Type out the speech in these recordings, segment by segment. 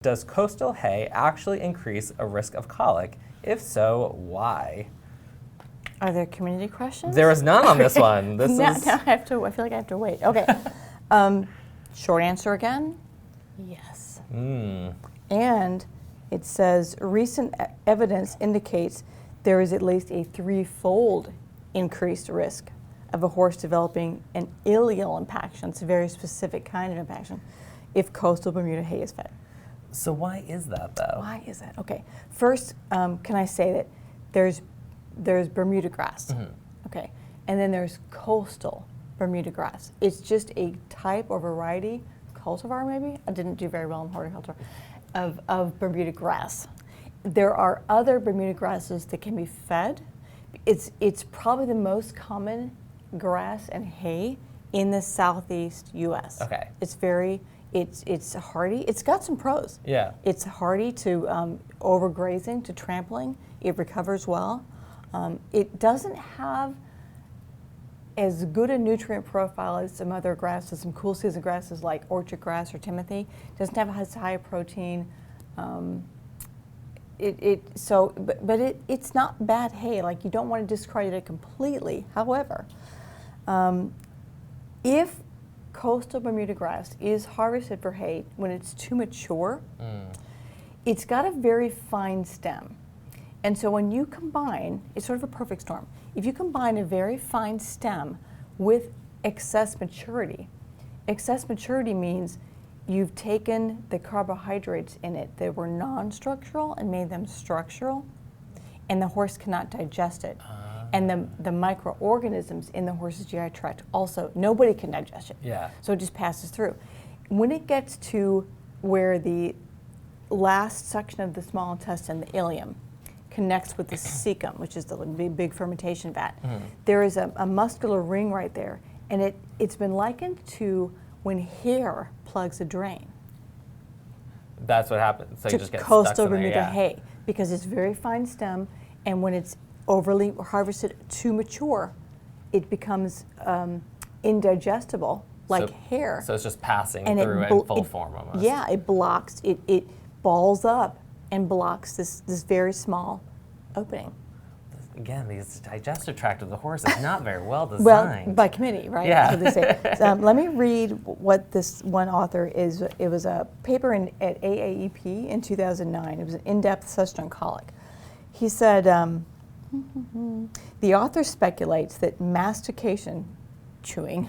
Does coastal hay actually increase a risk of colic? If so, why? Are there community questions? There is none on this one. This now, is... now I feel like I have to wait. Okay. Short answer again, yes. And it says recent evidence indicates there is at least a threefold increased risk of a horse developing an ileal impaction. It's a very specific kind of impaction if coastal Bermuda hay is fed. So why is that, though? Why is that? Okay. First, can I say that there's Bermuda grass, okay, and then there's coastal Bermuda grass. It's just a type or variety, cultivar maybe. I didn't do very well in horticulture, of Bermuda grass. There are other Bermuda grasses that can be fed. It's probably the most common grass and hay in the southeast U.S. Okay. It's hardy. It's got some pros. Yeah. It's hardy to overgrazing, to trampling. It recovers well. It doesn't have as good a nutrient profile as some other grasses, some cool season grasses like orchard grass or timothy. It doesn't have as high a protein. It's not bad hay. Like, you don't want to discredit it completely. However, if coastal Bermuda grass is harvested for hay when it's too mature, it's got a very fine stem. And so when you combine, it's sort of a perfect storm. If you combine a very fine stem with excess maturity means you've taken the carbohydrates in it that were non-structural and made them structural, and the horse cannot digest it. And the microorganisms in the horse's GI tract also, nobody can digest it. Yeah. So it just passes through. When it gets to where the last section of the small intestine, the ileum, connects with the cecum, which is the big fermentation vat, there is a muscular ring right there, and it's been likened to when hair plugs a drain. That's what happens. So you just get coastal stuck in there, Bermuda yeah. hay, because it's very fine stem, and when it's overly harvested too mature, it becomes indigestible, like hair. So it's just passing and through in full form almost. Yeah, it blocks, it balls up and blocks this very small opening. Again, the digestive tract of the horse is not very well designed. Well, by committee, right? Yeah. That's what they say. Let me read what this one author is. It was a paper at AAEP in 2009. It was an in-depth session on colic. He said, the author speculates that mastication, chewing,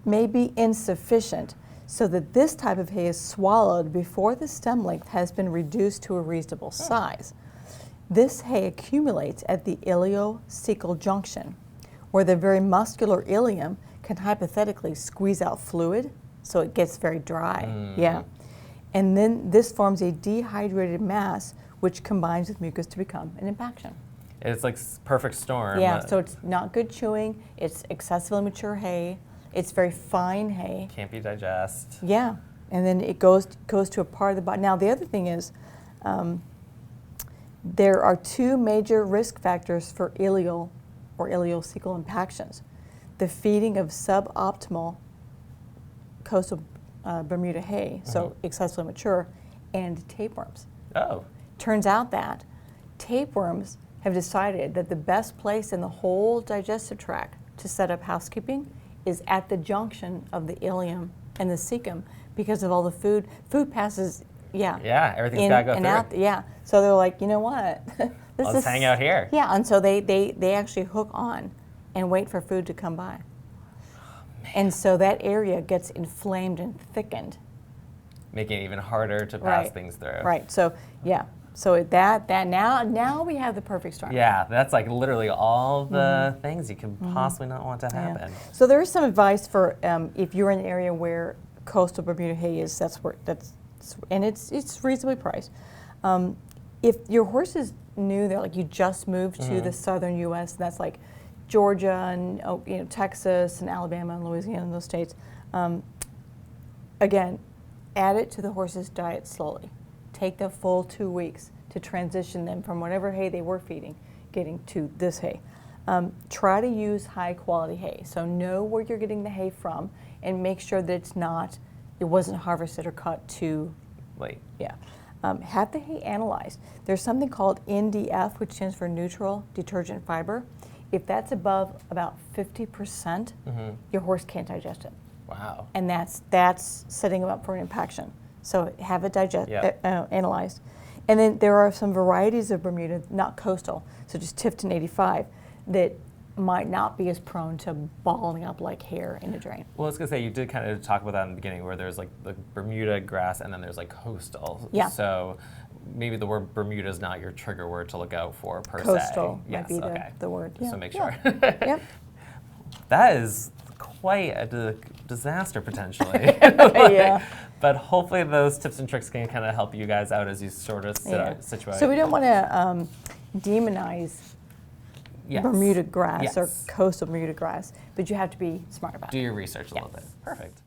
may be insufficient, so that this type of hay is swallowed before the stem length has been reduced to a reasonable size. This hay accumulates at the iliocecal junction, where the very muscular ileum can hypothetically squeeze out fluid, so it gets very dry. And then this forms a dehydrated mass, which combines with mucus to become an impaction. It's like perfect storm. Yeah, so it's not good chewing, it's excessively mature hay, it's very fine hay. Can't be digest. Yeah, and then it goes to a part of the body. Now the other thing is, there are two major risk factors for ileal or ileocecal impactions. The feeding of suboptimal coastal Bermuda hay, so excessively mature, and tapeworms. Oh. Turns out that tapeworms have decided that the best place in the whole digestive tract to set up housekeeping is at the junction of the ileum and the cecum, because of all the food. Food passes, everything's got to go through. Out, so they're like, you know what? Let's hang out here. Yeah, and so they actually hook on and wait for food to come by. And so that area gets inflamed and thickened, making it even harder to pass things through. Right. So so that now we have the perfect storm. Yeah, that's like literally all the things you could possibly not want to happen. Yeah. So there is some advice for if you're in an area where coastal Bermuda hay is, and it's reasonably priced. If your horse is new, they're like you just moved to the southern U.S. That's like Georgia and Texas and Alabama and Louisiana and those states. Again, add it to the horse's diet slowly. Take the full 2 weeks to transition them from whatever hay they were feeding, getting to this hay. Try to use high quality hay. So know where you're getting the hay from and make sure that it wasn't harvested or cut too Wait. Yeah. Have the hay analyzed. There's something called NDF, which stands for neutral detergent fiber. If that's above about 50%, your horse can't digest it. Wow. And that's setting them up for an impaction. So have it analyzed. And then there are some varieties of Bermuda, not coastal, so just Tifton 85, that might not be as prone to balling up like hair in a drain. Well, I was going to say, you did kind of talk about that in the beginning, where there's like the Bermuda grass and then there's like coastal. Yeah. So maybe the word Bermuda is not your trigger word to look out for per se. Coastal Yes, might be okay. the word. Just to make sure. Yep. That is quite a disaster potentially. Yeah. But hopefully those tips and tricks can kind of help you guys out as you sort of situate. So we don't want to demonize Bermuda grass or coastal Bermuda grass, but you have to be smart about it. Do your research a little bit. Perfect.